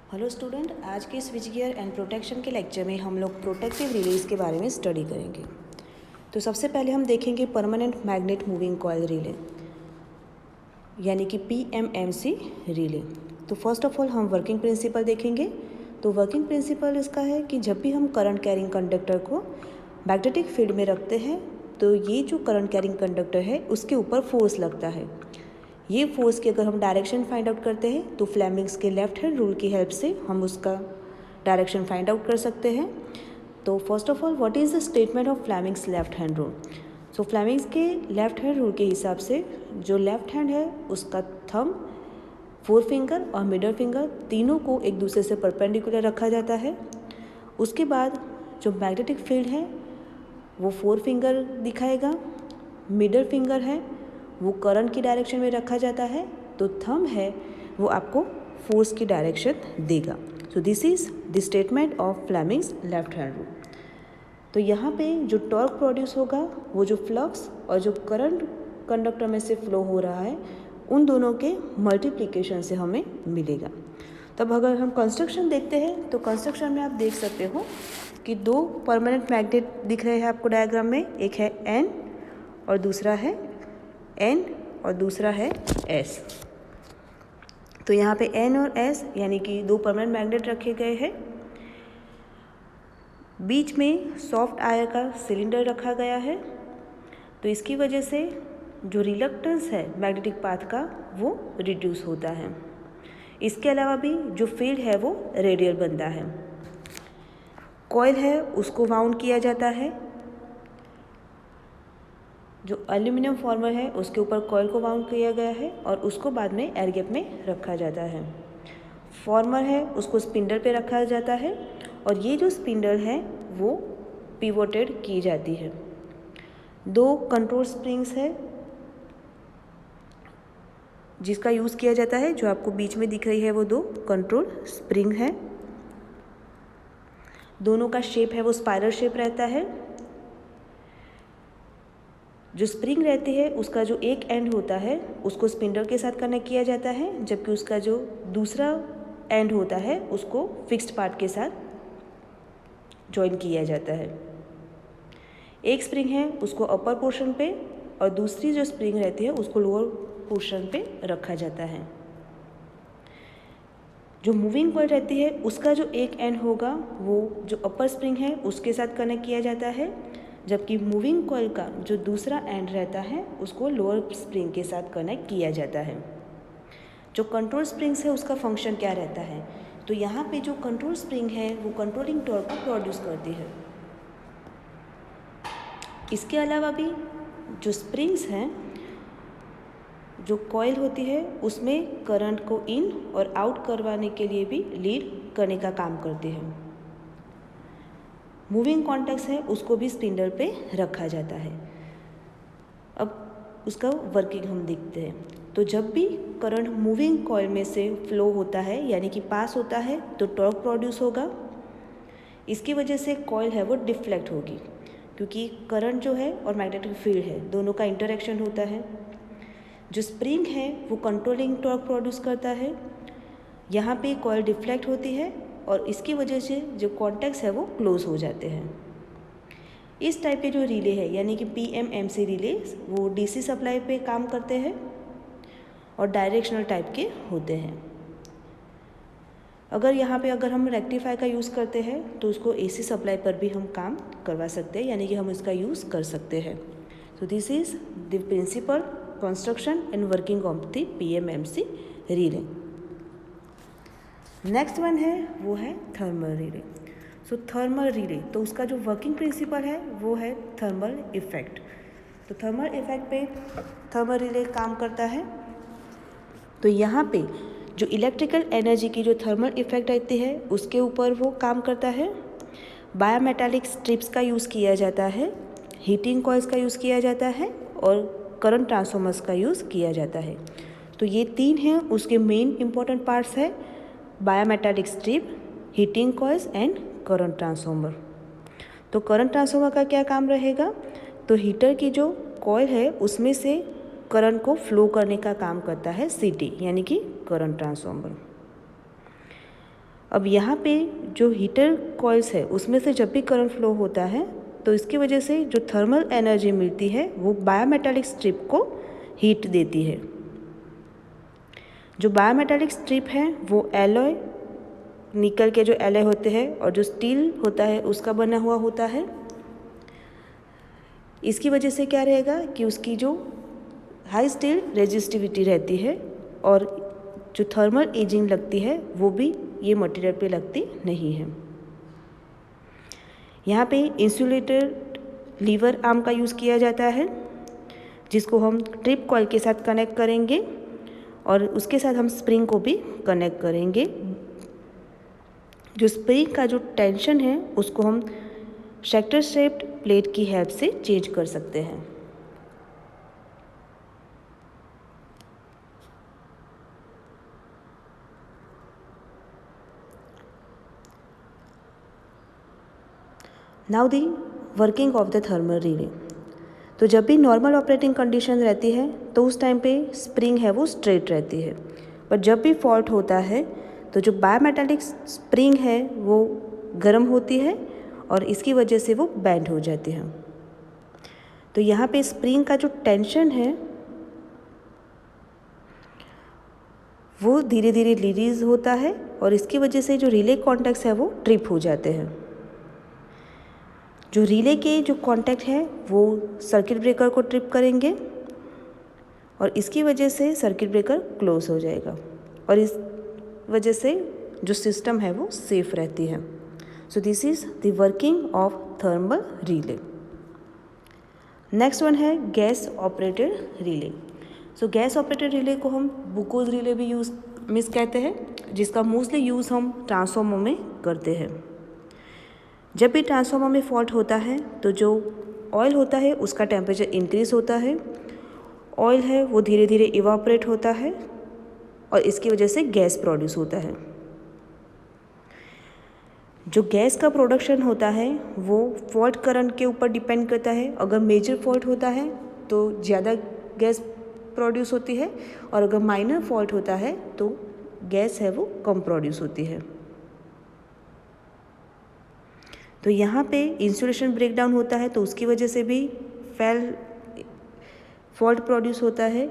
Hello student, आज के switch gear and protection के लेक्चर में हम लोग प्रोटेक्टिव रिलेज़ के बारे में स्टडी करेंगे। तो सबसे पहले हम देखेंगे permanent magnet moving coil relay यानी कि PMMC रिले। तो फर्स्ट ऑफ ऑल हम वर्किंग प्रिंसिपल देखेंगे। तो वर्किंग प्रिंसिपल इसका है कि जब भी हम करंट कैरिंग कंडक्टर को मैग्नेटिक फील्ड में रखते हैं तो ये जो करंट कैरिंग कंडक्टर है उसके ऊपर फोर्स लगता है। ये फोर्स की अगर हम डायरेक्शन फाइंड आउट करते हैं तो फ्लेमिंग्स के लेफ्ट हैंड रूल की हेल्प से हम उसका डायरेक्शन फाइंड आउट कर सकते हैं। तो first of all what is the statement of Fleming's left hand rule. So Fleming's के लेफ्ट हैंड रूल के हिसाब से जो लेफ्ट हैंड है उसका थंब, फोर फिंगर और मिडल फिंगर तीनों को एक दूसरे से परपेंडिकुलर रखा जाता है। उसके बाद जो मैग्नेटिक फील्ड है वो फोर फिंगर दिखाएगा, मिडल फिंगर है वो करंट की डायरेक्शन में रखा जाता है, तो थंब है वो आपको फोर्स की डायरेक्शन देगा। सो this is the statement of Fleming's left hand rule. तो यहाँ पे जो टॉर्क प्रोड्यूस होगा वो जो फ्लक्स और जो करंट कंडक्टर में से फ्लो हो रहा है उन दोनों के मल्टीप्लिकेशन से हमें मिलेगा। तब अगर हम कंस्ट्रक्शन देखते हैं तो कंस्ट्रक्शन में आप देख सकते हो कि दो परमानेंट मैग्नेट दिख रहे हैं आपको डायग्राम में, एक है N और दूसरा है N और दूसरा है S। तो यहाँ पे N और S यानी कि दो परमानेंट मैग्नेट रखे गए हैं। बीच में सॉफ्ट आयर का सिलेंडर रखा गया है, तो इसकी वजह से जो रिलक्टेंस है मैग्नेटिक पाथ का वो रिड्यूस होता है। इसके अलावा भी जो फील्ड है वो रेडियल बनता है। कॉइल है उसको वाउंड किया जाता है, जो एल्यूमिनियम फॉर्मर है उसके ऊपर कॉइल को वाउंड किया गया है और उसको बाद में एयर गैप में रखा जाता है। फॉर्मर है उसको स्पिंडल पे रखा जाता है और ये जो स्पिंडल है वो पिवोटेड की जाती है। दो कंट्रोल स्प्रिंग्स है जिसका यूज़ किया जाता है, जो आपको बीच में दिख रही है वो दो कंट्रोल स्प्रिंग है। दोनों का शेप है वो स्पाइरल शेप रहता है। जो स्प्रिंग रहती है उसका जो एक एंड होता है उसको स्पिंडल के साथ कनेक्ट किया जाता है, जबकि उसका जो दूसरा एंड होता है उसको फिक्स्ड पार्ट के साथ जॉइन किया जाता है। एक स्प्रिंग है उसको अपर पोर्शन पे और दूसरी जो स्प्रिंग रहती है उसको लोअर पोर्शन पे रखा जाता है। जो मूविंग कॉइल रहती है उसका जो एक एंड होगा वो जो अपर स्प्रिंग है उसके साथ कनेक्ट किया जाता है, जबकि मूविंग कॉइल का जो दूसरा एंड रहता है उसको लोअर स्प्रिंग के साथ कनेक्ट किया जाता है। जो कंट्रोल स्प्रिंग्स है उसका फंक्शन क्या रहता है, तो यहाँ पे जो कंट्रोल स्प्रिंग है वो कंट्रोलिंग टॉर्क को प्रोड्यूस करती है। इसके अलावा भी जो स्प्रिंग्स हैं, जो कॉइल होती है उसमें करंट को इन और आउट करवाने के लिए भी लीड करने का काम करते हैं। मूविंग कॉन्टैक्ट्स है उसको भी स्पिंडल पे रखा जाता है। अब उसका वर्किंग हम देखते हैं। तो जब भी करंट मूविंग कॉइल में से फ्लो होता है यानी कि पास होता है तो टॉर्क प्रोड्यूस होगा। इसकी वजह से कॉइल है वो डिफ्लेक्ट होगी, क्योंकि करंट जो है और मैग्नेटिक फील्ड है दोनों का इंटरेक्शन होता है। जो स्प्रिंग है वो कंट्रोलिंग टॉर्क प्रोड्यूस करता है। यहाँ पे कॉइल डिफ्लेक्ट होती है और इसकी वजह से जो कॉन्टैक्ट्स है वो क्लोज हो जाते हैं। इस टाइप के जो रिले है यानी कि PMMC रिले वो DC सप्लाई पे काम करते हैं और डायरेक्शनल टाइप के होते हैं। अगर यहाँ पे अगर हम रेक्टिफाई का यूज़ करते हैं तो उसको AC सप्लाई पर भी हम काम करवा सकते हैं, यानी कि हम इसका यूज़ कर सकते हैं। So this is the principle, construction and working of the PMMC relay. Next one है वो है thermal relay. So thermal relay, तो उसका जो वर्किंग प्रिंसिपल है वो है थर्मल इफेक्ट। तो थर्मल इफेक्ट पे थर्मल रिले काम करता है। तो यहाँ पे जो इलेक्ट्रिकल एनर्जी की जो थर्मल इफेक्ट रहती है उसके ऊपर वो काम करता है। बायोमेटालिक स्ट्रिप्स का यूज़ किया जाता है, हीटिंग कॉइल्स का यूज़ किया जाता है और करंट ट्रांसफॉर्मर्स का यूज़ किया जाता है। तो ये तीन हैं उसके मेन इंपॉर्टेंट पार्ट्स है, bimetallic strip, heating coils and current transformer. तो करंट ट्रांसफॉर्मर का क्या काम रहेगा, तो हीटर की जो कॉइल है उसमें से करंट को फ्लो करने का काम करता है CT यानी कि करंट ट्रांसफॉर्मर। अब यहाँ पे जो हीटर कॉइल्स है उसमें से जब भी करंट फ्लो होता है तो इसकी वजह से जो थर्मल एनर्जी मिलती है वो बायोमेटालिक स्ट्रिप को हीट देती है। जो बायोमेटालिक स्ट्रिप है वो एलॉय, निकल के जो एलॉय होते हैं और जो स्टील होता है उसका बना हुआ होता है। इसकी वजह से क्या रहेगा कि उसकी जो हाई स्टील रेजिस्टिविटी रहती है और जो थर्मल एजिंग लगती है वो भी ये मटेरियल पे लगती नहीं है। यहाँ पे इंसुलेटर लीवर आर्म का यूज़ किया जाता है जिसको हम ट्रिप कॉइल के साथ कनेक्ट करेंगे और उसके साथ हम स्प्रिंग को भी कनेक्ट करेंगे। जो स्प्रिंग का जो टेंशन है उसको हम सेक्टर शेप्ड प्लेट की हेल्प से चेंज कर सकते हैं। Now the working of the thermal relay. तो जब भी नॉर्मल ऑपरेटिंग कंडीशन रहती है तो उस टाइम पे स्प्रिंग है वो स्ट्रेट रहती है, पर जब भी फॉल्ट होता है तो जो बायोमेटालिक स्प्रिंग है वो गर्म होती है और इसकी वजह से वो बेंड हो जाती है। तो यहाँ पे स्प्रिंग का जो टेंशन है वो धीरे धीरे रिलीज होता है और इसकी वजह से जो रिले कॉन्टैक्ट्स है वो ट्रिप हो जाते हैं। जो रिले के जो कॉन्टैक्ट है वो सर्किट ब्रेकर को ट्रिप करेंगे और इसकी वजह से सर्किट ब्रेकर क्लोज हो जाएगा और इस वजह से जो सिस्टम है वो सेफ रहती है। So this is the working of thermal relay. Next one है gas operated relay. So gas operated relay को हम बुकोज रिले भी मिस कहते हैं, जिसका मोस्टली यूज़ हम ट्रांसफार्मर में करते हैं। जब भी ट्रांसफार्मर में फॉल्ट होता है तो जो ऑयल होता है उसका टेम्परेचर इंक्रीज़ होता है, ऑयल है वो धीरे धीरे इवापोरेट होता है और इसकी वजह से गैस प्रोड्यूस होता है। जो गैस का प्रोडक्शन होता है वो फॉल्ट करंट के ऊपर डिपेंड करता है। अगर मेजर फॉल्ट होता है तो ज़्यादा गैस प्रोड्यूस होती है और अगर माइनर फॉल्ट होता है तो गैस है वो कम प्रोड्यूस होती है। तो यहाँ पे इंसुलेशन ब्रेकडाउन होता है तो उसकी वजह से भी फॉल्ट प्रोड्यूस होता है।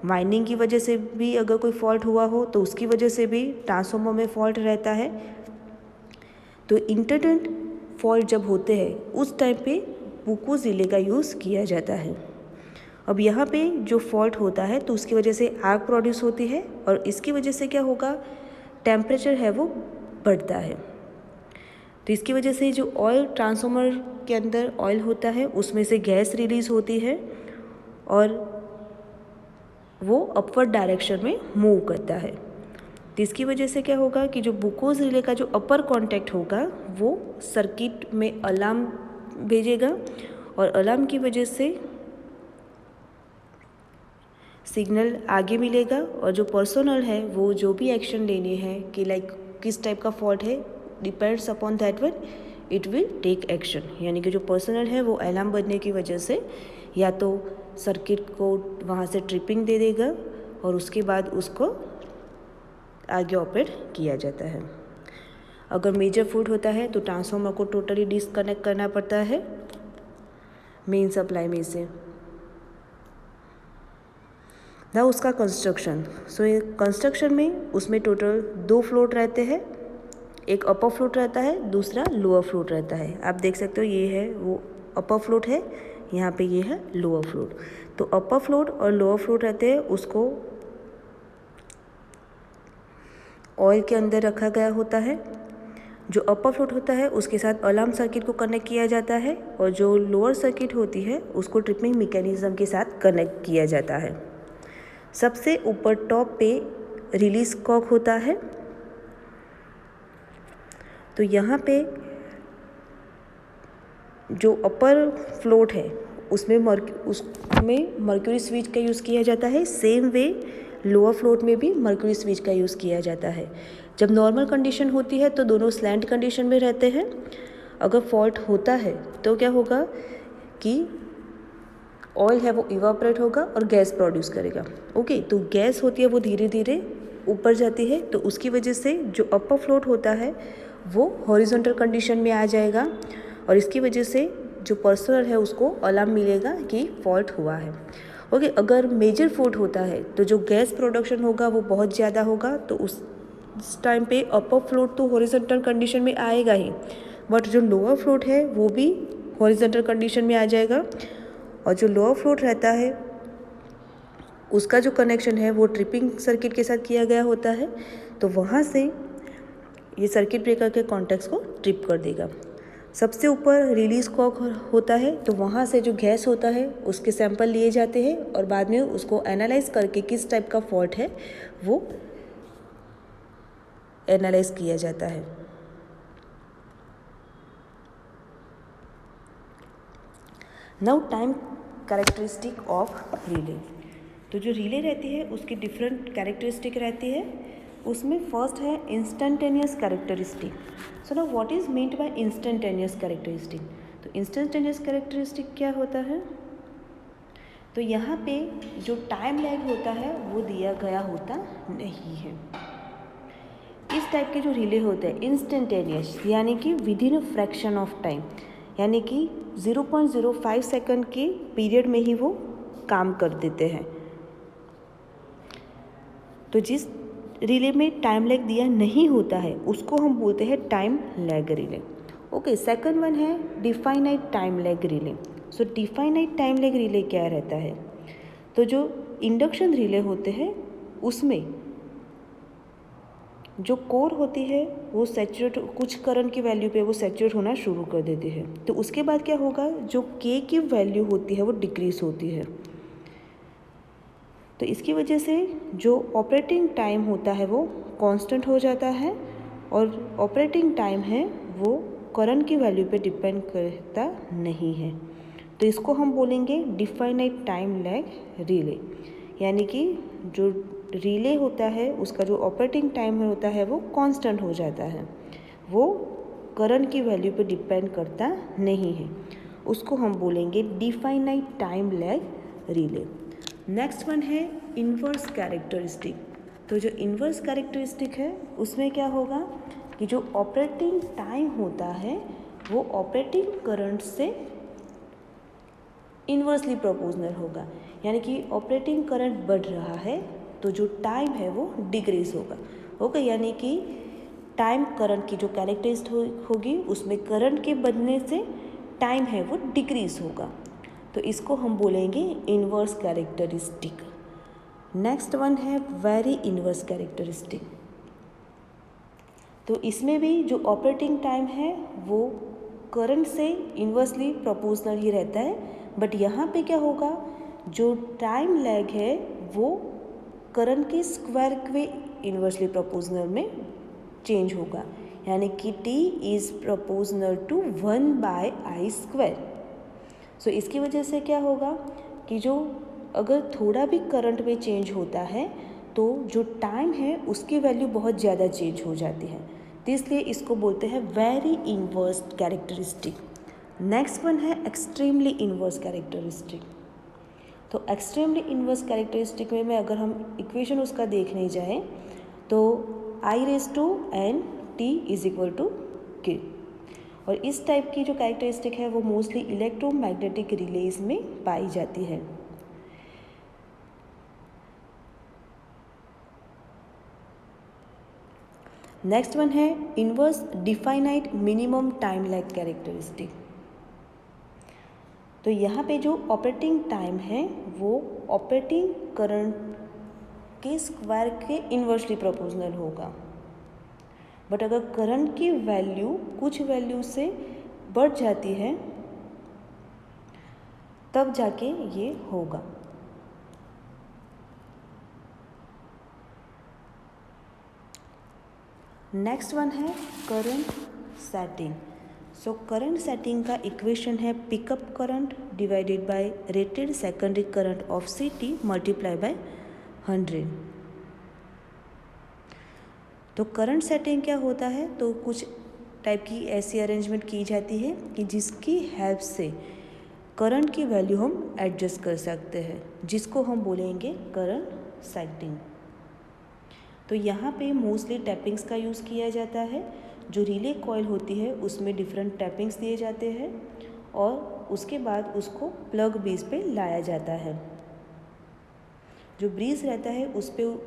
वाइंडिंग की वजह से भी अगर कोई फॉल्ट हुआ हो तो उसकी वजह से भी ट्रांसफार्मर में फॉल्ट रहता है। तो इंटरनेट फॉल्ट जब होते हैं उस टाइम पे बुकोज रिले का यूज़ किया जाता है। अब यहाँ पे जो फॉल्ट होता है तो उसकी वजह से आग प्रोड्यूस होती है और इसकी वजह से क्या होगा, टेम्परेचर है वो बढ़ता है। तो इसकी वजह से जो ऑयल ट्रांसफार्मर के अंदर ऑयल होता है उसमें से गैस रिलीज़ होती है और वो अपवर्ड डायरेक्शन में मूव करता है। तो इसकी वजह से क्या होगा कि जो बुकोज रिले का जो अपर कांटेक्ट होगा वो सर्किट में अलार्म भेजेगा और अलार्म की वजह से सिग्नल आगे मिलेगा और जो पर्सनल है वो जो भी एक्शन लेने हैं कि लाइक किस टाइप का फॉल्ट है, depends upon that one it will take action. यानी कि जो पर्सनल है वो अलार्म बजने की वजह से या तो सर्किट को वहाँ से ट्रिपिंग दे देगा और उसके बाद उसको आगे ऑपरेट किया जाता है। अगर मेजर फॉल्ट होता है तो ट्रांसफार्मर को टोटली डिस्कनेक्ट करना पड़ता है मेन सप्लाई में से। ना उसका कंस्ट्रक्शन। सो कंस्ट्रक्शन में उसमें टोटल 2 फ्लोट रहते हैं, एक अपर फ्लोट रहता है, दूसरा लोअर फ्लोट रहता है। आप देख सकते हो ये है वो अपर फ्लोट है, यहाँ पे ये है लोअर फ्लोट। तो अपर फ्लोट और लोअर फ्लोट रहते हैं, उसको ऑयल के अंदर रखा गया होता है। जो अपर फ्लोट होता है उसके साथ अलार्म सर्किट को कनेक्ट किया जाता है और जो लोअर सर्किट होती है उसको ट्रिपिंग मैकेनिज्म के साथ कनेक्ट किया जाता है। सबसे ऊपर टॉप पे रिलीज कॉक होता है। तो यहाँ पे जो अपर फ्लोट है उसमें मर्क्यूरी स्विच का यूज़ किया जाता है। सेम वे लोअर फ्लोट में भी मर्क्यूरी स्विच का यूज़ किया जाता है। जब नॉर्मल कंडीशन होती है तो दोनों स्लैंट कंडीशन में रहते हैं। अगर फॉल्ट होता है तो क्या होगा कि ऑयल है वो इवापोरेट होगा और गैस प्रोड्यूस करेगा। ओके, तो गैस होती है वो धीरे धीरे ऊपर जाती है तो उसकी वजह से जो अपर फ्लोट होता है वो हॉरिजॉन्टल कंडीशन में आ जाएगा और इसकी वजह से जो पर्सनल है उसको अलार्म मिलेगा कि फॉल्ट हुआ है। ओके, अगर मेजर फॉल्ट होता है तो जो गैस प्रोडक्शन होगा वो बहुत ज़्यादा होगा, तो उस टाइम पे अपर फ्लोट तो हॉरिजॉन्टल कंडीशन में आएगा ही, बट जो लोअर फ्लोट है वो भी हॉरिजॉन्टल कंडीशन में आ जाएगा। और जो लोअर फ्लोट रहता है उसका जो कनेक्शन है वो ट्रिपिंग सर्किट के साथ किया गया होता है, तो वहाँ से ये सर्किट ब्रेकर के कॉन्टैक्ट्स को ट्रिप कर देगा। सबसे ऊपर रिलीज कॉक होता है, तो वहाँ से जो गैस होता है उसके सैंपल लिए जाते हैं और बाद में उसको एनालाइज करके किस टाइप का फॉल्ट है वो एनालाइज किया जाता है। Now time characteristic of relay. तो जो रिले रहती है उसकी डिफरेंट कैरेक्टरिस्टिक रहती है। उसमें फर्स्ट है instantaneous characteristic. So now what is meant by instantaneous characteristic? तो इंस्टेंटेनियस कैरेक्टरिस्टिक क्या होता है? तो यहाँ पे जो टाइम लैग होता है वो दिया गया होता नहीं है। इस टाइप के जो रिले होते हैं इंस्टेंटेनियस, यानी कि with in a fraction of time, यानी कि 0.05 सेकंड के पीरियड में ही वो काम कर देते हैं। तो जिस रिले में टाइम लैग दिया नहीं होता है उसको हम बोलते हैं time lag relay. Okay, second one है डिफाइनाइट टाइम लैग रिले। सो डिफाइनाइट टाइम लैग रिले क्या रहता है? तो जो इंडक्शन रिले होते हैं उसमें जो कोर होती है वो सैचुरेट, कुछ करंट की वैल्यू पे वो सैचुरेट होना शुरू कर देती है, तो उसके बाद क्या होगा, जो के की वैल्यू होती है वो डिक्रीज होती है। तो इसकी वजह से जो ऑपरेटिंग टाइम होता है वो कांस्टेंट हो जाता है और ऑपरेटिंग टाइम है वो करंट की वैल्यू पे डिपेंड करता नहीं है। तो इसको हम बोलेंगे डिफाइनाइट टाइम लैग रिले, यानी कि जो रिले होता है उसका जो ऑपरेटिंग टाइम होता है वो कांस्टेंट हो जाता है, वो करंट की वैल्यू पे डिपेंड करता नहीं है, उसको हम बोलेंगे definite time lag relay. Next one है इन्वर्स कैरेक्टरिस्टिक। तो जो इन्वर्स कैरेक्टरिस्टिक है उसमें क्या होगा कि जो ऑपरेटिंग टाइम होता है वो ऑपरेटिंग करंट से इन्वर्सली प्रोपोर्शनल होगा, यानी कि ऑपरेटिंग करंट बढ़ रहा है तो जो टाइम है वो डिक्रीज होगा। ओके, यानी कि टाइम करंट की जो कैरेक्टरिस्टिक होगी उसमें करंट के बढ़ने से टाइम है वो डिक्रीज होगा, तो इसको हम बोलेंगे इन्वर्स कैरेक्टरिस्टिक। नेक्स्ट वन है वेरी इन्वर्स कैरेक्टरिस्टिक। तो इसमें भी जो ऑपरेटिंग टाइम है वो करंट से इन्वर्सली प्रोपोर्शनल ही रहता है, बट यहाँ पे क्या होगा, जो टाइम लैग है वो करंट के स्क्वायर के इन्वर्सली प्रोपोर्शनल में चेंज होगा, यानी कि T is proportional to 1/I²। So इसकी वजह से क्या होगा कि जो अगर थोड़ा भी करंट में चेंज होता है तो जो टाइम है उसकी वैल्यू बहुत ज़्यादा चेंज हो जाती है, तो इसलिए इसको बोलते हैं very inverse characteristic. Next one है एक्सट्रीमली इन्वर्स कैरेक्टरिस्टिक। तो एक्सट्रीमली इन्वर्स कैरेक्टरिस्टिक में अगर हम इक्वेशन उसका देखने जाएं तो I⁻n T = K, और इस टाइप की जो कैरेक्टरिस्टिक है वो मोस्टली इलेक्ट्रोमैग्नेटिक रिलेज में पाई जाती है। नेक्स्ट वन है inverse definite minimum time lag characteristic. तो यहाँ पे जो ऑपरेटिंग टाइम है वो ऑपरेटिंग करंट के स्क्वायर के इन्वर्सली प्रोपोर्शनल होगा, बट अगर करंट की वैल्यू कुछ वैल्यू से बढ़ जाती है तब जाके ये होगा। नेक्स्ट वन है current setting. So current setting का इक्वेशन है pickup current divided by rated secondary current of CT multiply by 100। तो करंट सेटिंग क्या होता है, तो कुछ टाइप की ऐसी अरेंजमेंट की जाती है कि जिसकी हेल्प से करंट की वैल्यू हम एडजस्ट कर सकते हैं, जिसको हम बोलेंगे करंट सेटिंग। तो तो यहाँ पे मोस्टली टैपिंग्स का यूज़ किया जाता है। जो रिले कॉइल होती है उसमें डिफरेंट टैपिंग्स दिए जाते हैं और उसके बाद उसको प्लग बेस पे लाया जाता है। जो ब्रीज रहता है उस पर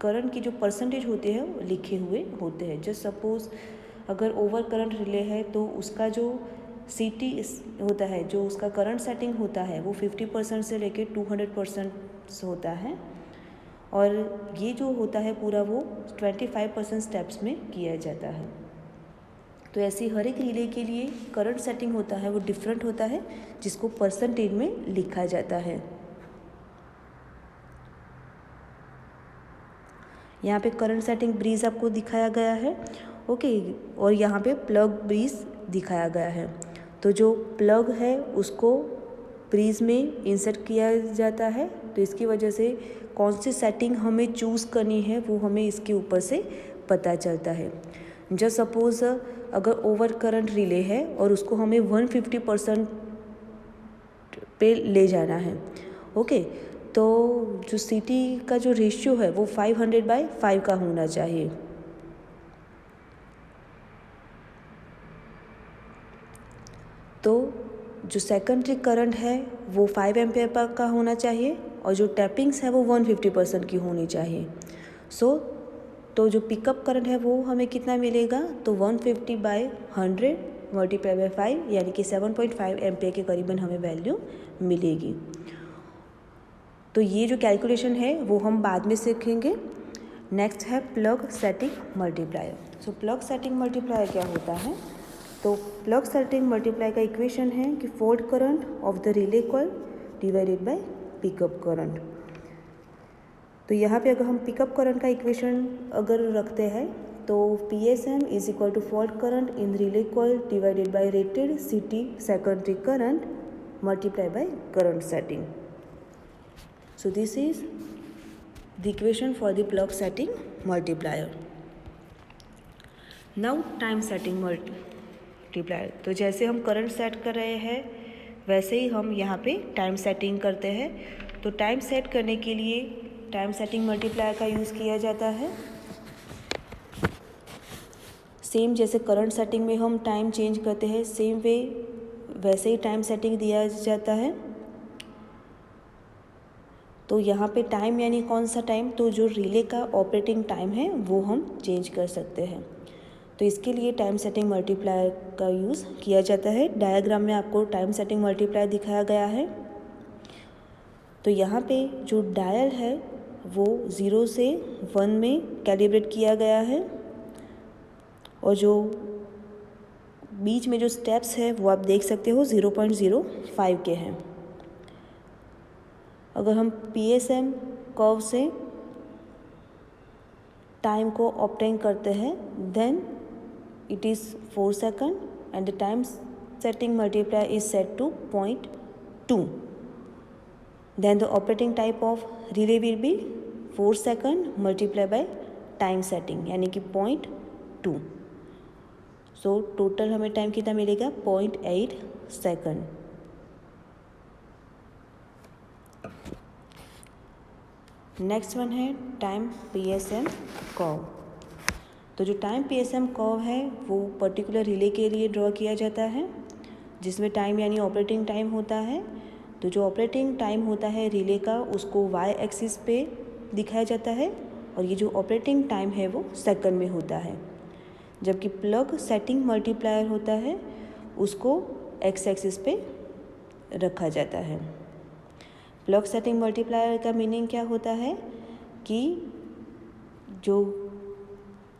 करंट की जो परसेंटेज होते हैं वो लिखे हुए होते हैं। जस्ट सपोज अगर ओवर करंट रिले है तो उसका जो CT होता है, जो उसका करंट सेटिंग होता है वो 50% से लेके 200% होता है और ये जो होता है पूरा वो 25% स्टेप्स में किया जाता है। तो ऐसी हर एक रिले के लिए करंट सेटिंग होता है वो डिफरेंट होता है, जिसको परसेंटेज में लिखा जाता है। यहाँ पे करंट सेटिंग ब्रीज आपको दिखाया गया है, ओके, और यहाँ पे प्लग ब्रीज दिखाया गया है। तो जो प्लग है उसको ब्रीज में इंसर्ट किया जाता है, तो इसकी वजह से कौन सी सेटिंग हमें चूज़ करनी है वो हमें इसके ऊपर से पता चलता है। जस्ट सपोज अगर ओवर करंट रिले है और उसको हमें 150% पे ले जाना है, ओके, तो जो CT का जो रेशियो है वो 500/5 का होना चाहिए। तो जो सेकेंडरी करंट है वो 5 एम्पियर का होना चाहिए और जो टैपिंग्स है वो 150% की होनी चाहिए। तो जो पिकअप करंट है वो हमें कितना मिलेगा, तो 150/100 मल्टीप्लाई बाय 5 यानी कि 7.5 एम्पियर के करीबन हमें वैल्यू मिलेगी। तो ये जो कैलकुलेशन है वो हम बाद में सीखेंगे। नेक्स्ट है प्लग सेटिंग मल्टीप्लायर। सो प्लग सेटिंग मल्टीप्लायर क्या होता है, तो प्लग सेटिंग मल्टीप्लाई का इक्वेशन है कि fold current of the relay coil divided bye pickup current. तो यहाँ पे अगर हम पिकअप करंट का इक्वेशन अगर रखते हैं तो PSM is equal to fault current in relay coil divided by rated CT secondary current multiply by current setting. So this is the equation for the plug setting multiplier. Now time setting multiplier. तो जैसे हम current set कर रहे हैं वैसे ही हम यहाँ पे टाइम सेटिंग करते हैं। तो टाइम सेट करने के लिए टाइम सेटिंग मल्टीप्लायर का यूज़ किया जाता है। सेम जैसे करंट सेटिंग में हम टाइम चेंज करते हैं, सेम वे वैसे ही टाइम सेटिंग दिया जाता है। तो यहाँ पे टाइम यानी कौन सा टाइम, तो जो रिले का ऑपरेटिंग टाइम है वो हम चेंज कर सकते हैं। तो इसके लिए टाइम सेटिंग मल्टीप्लायर का यूज़ किया जाता है। डायग्राम में आपको टाइम सेटिंग मल्टीप्लायर दिखाया गया है। तो यहाँ पे जो डायल है वो 0 से 1 में कैलिब्रेट किया गया है और जो बीच में जो स्टेप्स है वो आप देख सकते हो 0.05 के हैं। अगर हम PSM कर्व से टाइम को ऑब्टेन करते हैं then it is 4 second and the time setting multiplier is set to 0.2. Then the operating type of relay will be 4 second multiplied by time setting यानी कि 0.2. सो टोटल हमें time कितना मिलेगा 0.8 second. Next one है time PSM curve. तो जो time PSM curve है वो पर्टिकुलर रिले के लिए ड्रॉ किया जाता है जिसमें टाइम यानी ऑपरेटिंग टाइम होता है। तो जो ऑपरेटिंग टाइम होता है रिले का उसको y एक्सिस पे दिखाया जाता है और ये जो ऑपरेटिंग टाइम है वो सेकंड में होता है, जबकि प्लग सेटिंग मल्टीप्लायर होता है उसको x एक्सिस पे रखा जाता है। प्लग सेटिंग मल्टीप्लायर का मीनिंग क्या होता है कि जो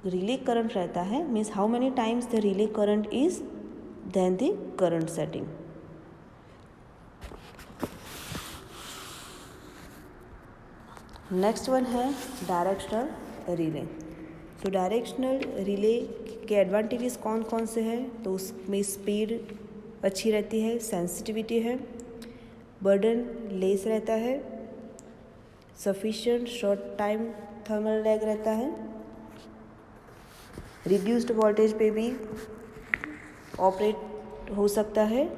रिले करंट रहता है means how many times the relay current is than the current setting. Next one है डायरेक्शनल रिले। तो डायरेक्शनल रिले के एडवांटेजेस कौन कौन से हैं, तो उसमें स्पीड अच्छी रहती है, सेंसिटिविटी है, बर्डन लेस रहता है, sufficient short time thermal lag रहता है, रिड्यूस्ड वोल्टेज पे भी ऑपरेट हो सकता है,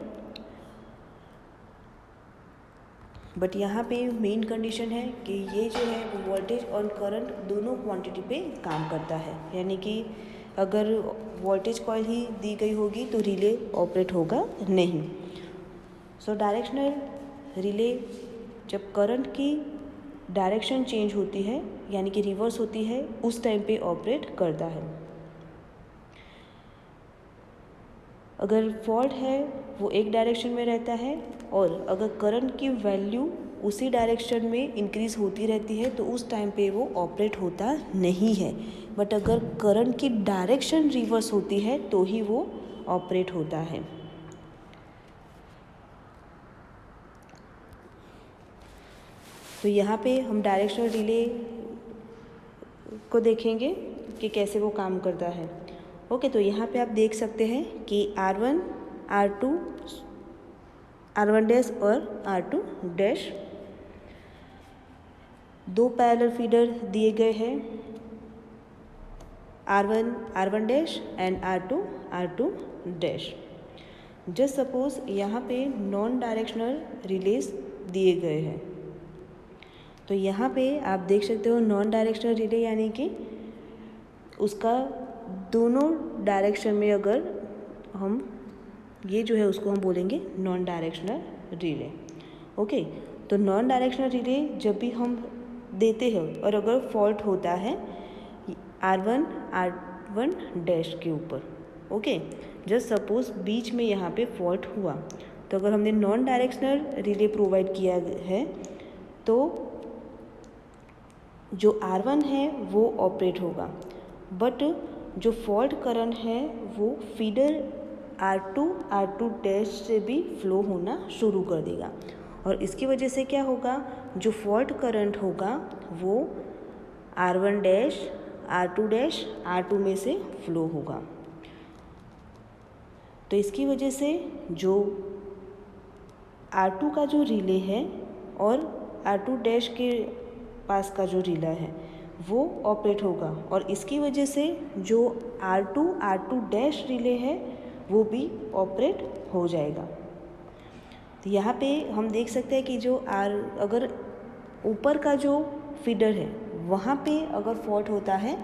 बट यहाँ पे मेन कंडीशन है कि ये जो है वो वोल्टेज और करंट दोनों क्वांटिटी पे काम करता है, यानी कि अगर वोल्टेज कॉइल ही दी गई होगी तो रिले ऑपरेट होगा नहीं। सो डायरेक्शनल रिले जब करंट की डायरेक्शन चेंज होती है यानी कि रिवर्स होती है उस टाइम पे ऑपरेट करता है। अगर फॉल्ट है वो एक डायरेक्शन में रहता है और अगर करंट की वैल्यू उसी डायरेक्शन में इंक्रीज़ होती रहती है तो उस टाइम पे वो ऑपरेट होता नहीं है। बट अगर करंट की डायरेक्शन रिवर्स होती है तो ही वो ऑपरेट होता है। तो यहाँ पे हम डायरेक्शनल रिले को देखेंगे कि कैसे वो काम करता है। ओके, तो यहाँ पे आप देख सकते हैं कि R1, R2, R1 डैश और R2 डैश दो पैरेलल फीडर दिए गए हैं, R1 dash and R2 dash. Just suppose यहाँ पे नॉन डायरेक्शनल रिलेज दिए गए हैं, तो यहाँ पे आप देख सकते हो नॉन डायरेक्शनल रिले यानी कि उसका दोनों डायरेक्शन में अगर हम ये जो है उसको हम बोलेंगे नॉन डायरेक्शनल रिले। ओके, तो नॉन डायरेक्शनल रिले जब भी हम देते हैं और अगर फॉल्ट होता है R1 डैश के ऊपर, ओके, जस्ट सपोज बीच में यहाँ पे फॉल्ट हुआ तो अगर हमने नॉन डायरेक्शनल रिले प्रोवाइड किया है तो जो R1 है वो ऑपरेट होगा, बट जो फॉल्ट करंट है वो फीडर R2 डैश से भी फ्लो होना शुरू कर देगा और इसकी वजह से क्या होगा, जो फॉल्ट करंट होगा वो R1 dash R2 dash R2 में से फ्लो होगा। तो इसकी वजह से जो R2 का जो रिले है और R2 डैश के पास का जो रिले है वो ऑपरेट होगा और इसकी वजह से जो R2 डैश रिले है वो भी ऑपरेट हो जाएगा। तो यहाँ पे हम देख सकते हैं कि जो अगर ऊपर का जो फीडर है वहाँ पे अगर फॉल्ट होता है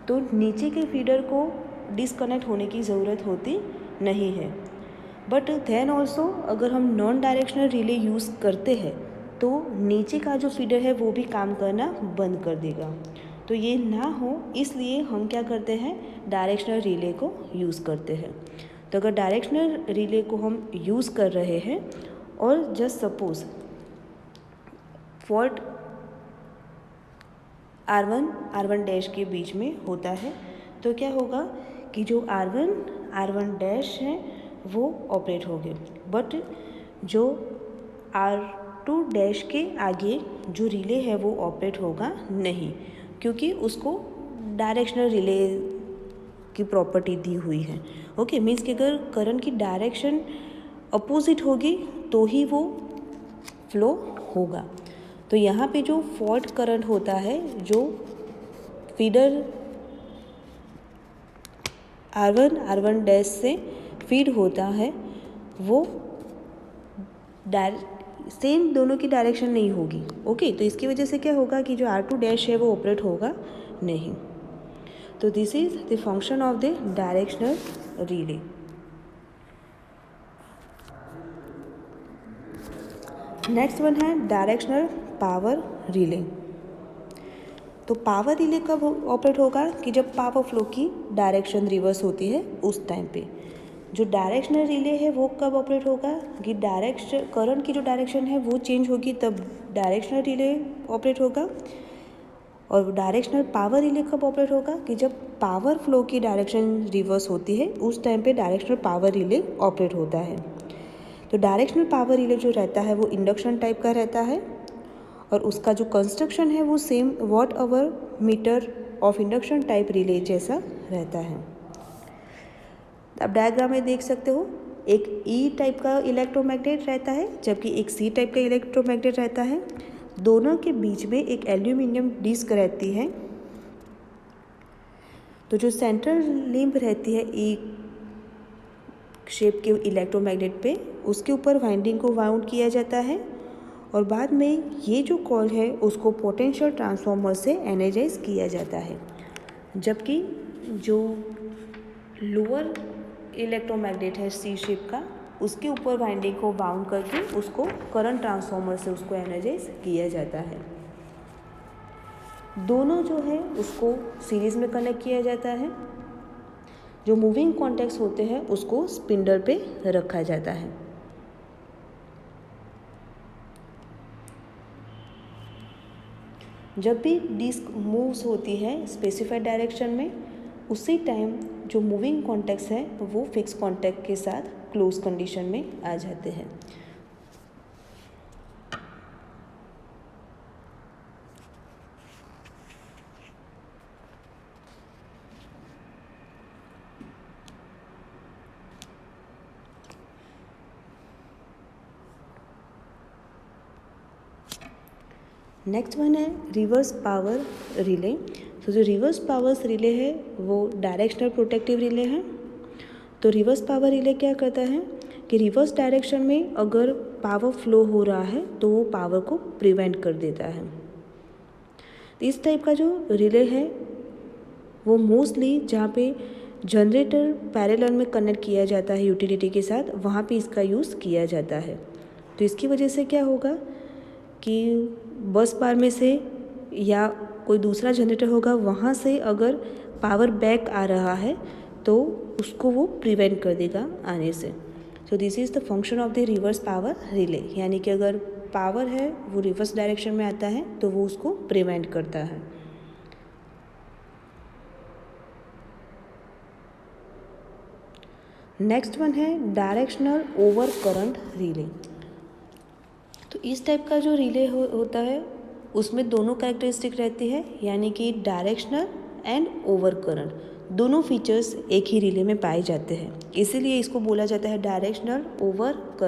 तो नीचे के फीडर को डिसकनेक्ट होने की ज़रूरत होती नहीं है। बट देन ऑल्सो अगर हम नॉन डायरेक्शनल रिले यूज़ करते हैं तो नीचे का जो फीडर है वो भी काम करना बंद कर देगा। तो ये ना हो इसलिए हम क्या करते हैं, डायरेक्शनल रिले को यूज़ करते हैं। तो अगर डायरेक्शनल रिले को हम यूज़ कर रहे हैं और just suppose fault R1 dash के बीच में होता है तो क्या होगा कि जो R1 डैश है वो ऑपरेट होंगे, बट जो R2 डैश के आगे जो रिले है वो ऑपरेट होगा नहीं, क्योंकि उसको डायरेक्शनल रिले की प्रॉपर्टी दी हुई है। ओके, मीन्स कि अगर करंट की डायरेक्शन अपोजिट होगी तो ही वो फ्लो होगा। तो यहाँ पे जो फॉल्ट करंट होता है जो फीडर R1 डैश से फीड होता है वो सेम दोनों की डायरेक्शन नहीं होगी। ओके, तो इसकी वजह से क्या होगा कि जो R2 डैश है वो ऑपरेट होगा नहीं। तो this is the function of the directional relay. Next one है डायरेक्शनल पावर रिले। तो पावर रिले कब ऑपरेट होगा कि जब पावर फ्लो की डायरेक्शन रिवर्स होती है उस टाइम पे। जो डायरेक्शनल रिले है वो कब ऑपरेट होगा कि डायरेक्शन करंट की जो डायरेक्शन है वो चेंज होगी तब डायरेक्शनल रिले ऑपरेट होगा। और डायरेक्शनल पावर रिले कब ऑपरेट होगा कि जब पावर फ्लो की डायरेक्शन रिवर्स होती है उस टाइम पे डायरेक्शनल पावर रिले ऑपरेट होता है। तो डायरेक्शनल पावर रिले जो रहता है वो इंडक्शन टाइप का रहता है और उसका जो कंस्ट्रक्शन है वो same watt hour meter of induction type relay जैसा रहता है। आप डायग्राम में देख सकते हो, एक ई टाइप का इलेक्ट्रोमैग्नेट रहता है जबकि एक सी टाइप का इलेक्ट्रोमैग्नेट रहता है। दोनों के बीच में एक एल्यूमिनियम डिस्क रहती है। तो जो सेंट्रल लिंब रहती है ई शेप के इलेक्ट्रोमैग्नेट पे उसके ऊपर वाइंडिंग को वाउंड किया जाता है और बाद में ये जो कॉइल है उसको पोटेंशियल ट्रांसफार्मर से एनर्जाइज किया जाता है, जबकि जो लोअर इलेक्ट्रोमैग्नेट है सी शेप का, उसके ऊपर वाइंडिंग को बाउंड करके उसको करंट ट्रांसफार्मर से उसको एनर्जाइज किया जाता है। दोनों जो है उसको सीरीज़ में कनेक्ट किया जाता है। जो मूविंग कॉन्टैक्ट्स होते हैं उसको स्पिंडल पे रखा जाता है। जब भी डिस्क मूव्स होती है स्पेसिफाइड डायरेक्शन में, उसी टाइम जो मूविंग कॉन्टैक्ट्स है वो फिक्स कॉन्टैक्ट के साथ क्लोज कंडीशन में आ जाते हैं। नेक्स्ट वन है रिवर्स पावर रिले। तो जो रिवर्स पावर्स रिले है वो डायरेक्शनल प्रोटेक्टिव रिले है। तो रिवर्स पावर रिले क्या करता है कि रिवर्स डायरेक्शन में अगर पावर फ्लो हो रहा है तो वो पावर को प्रिवेंट कर देता है। तो इस टाइप का जो रिले है वो मोस्टली जहाँ पे जनरेटर पैरेलल में कनेक्ट किया जाता है यूटिलिटी के साथ, वहाँ पे इसका यूज़ किया जाता है। तो इसकी वजह से क्या होगा कि बस बार में से या कोई दूसरा जनरेटर होगा, वहाँ से अगर पावर बैक आ रहा है तो उसको वो प्रिवेंट कर देगा आने से। सो this is the function of the reverse power relay, यानी कि अगर पावर है वो रिवर्स डायरेक्शन में आता है तो वो उसको प्रिवेंट करता है। नेक्स्ट वन है डायरेक्शनल ओवर करंट रिले। तो इस टाइप का जो रिले होता है उसमें दोनों कैरेक्टरिस्टिक रहती है, यानी कि डायरेक्शनल एंड ओवर करंट दोनों फीचर्स एक ही रिले में पाए जाते हैं, इसीलिए इसको बोला जाता है डायरेक्शनल ओवर करंट।